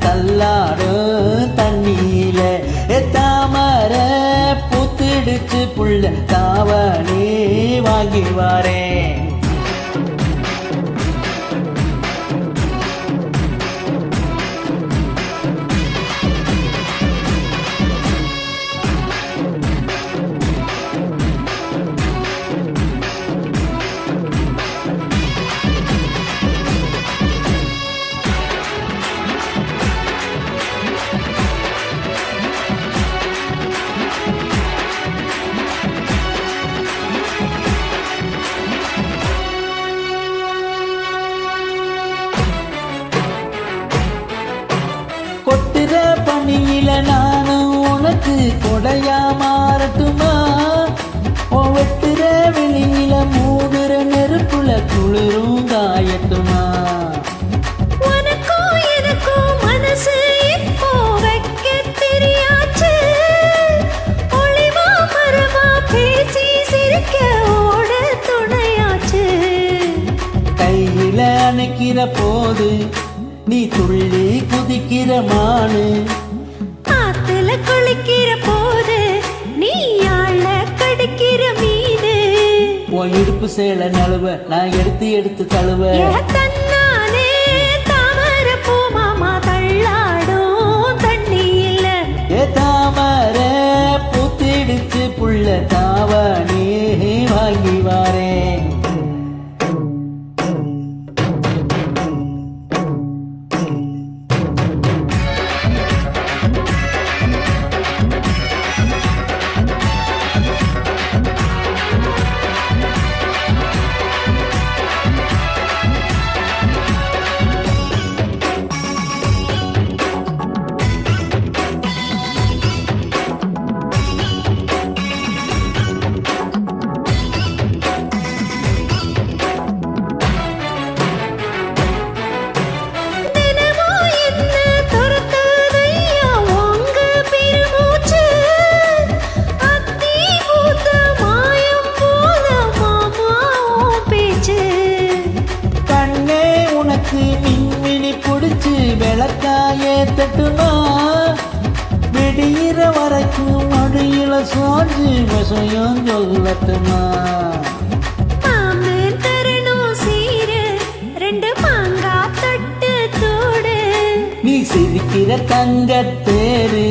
தள்ளாடும் தண்ணியில தாமர பூத்திடுச்சு புள்ள தாவணி வாங்கி வாரேன். கொட்டுற பணியில நானும் உனக்கு கொடையா மாறட்டுமா? வெட்டுற வெளியில மூடுற நெருப்புல குளிரும் காயட்டுமா? உனக்கும் எனக்கும் மனசு இப்போ வைக்க தெரியாச்சு. ஒளிவா மரமா பேசி சிரிக்க ஓட துணையாச்சு. கையில அணைக்கிற போது நீ துள்ளி குதிக்கிற மானு, ஆத்துல குளிக்கிற போது நீ ஆள கடிக்கிற மீது. உன் இடுப்பு சேல நழுவ நான் எடுத்து எடுத்து தழுவ தன்னானே தாமர பூ மாமா தள்ளாடும் தண்ணியில தாமர பூத்திடுச்சு புள்ள தாவணி வாங்கி வாரேன். மின்மினி புடிச்சு விளக்காயே தட்டுமா? விடியிற வரைக்கும் மடியில சாஞ்சு விஷயம் சொல்லட்டுமா? நீ சிரிக்கிற தங்கத்தேரு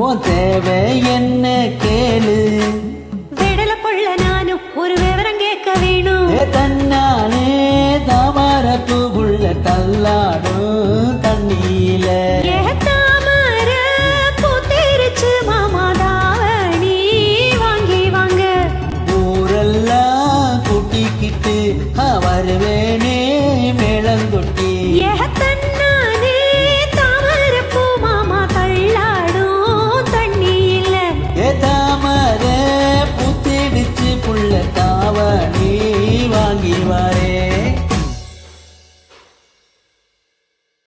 உன் தேவை என்ன கேளு. விடல பொள்ள நானும் ஒரு விவரம் கேட்க வேணும். தன்னானே தாமர பூவுள்ள தள்ளாடும் தண்ணியில தாமர பூத்திருச்சு மாமா தாவணி வாங்கி வாங்க. ஊரெல்லாம் கூட்டிக்கிட்டு வருவேன்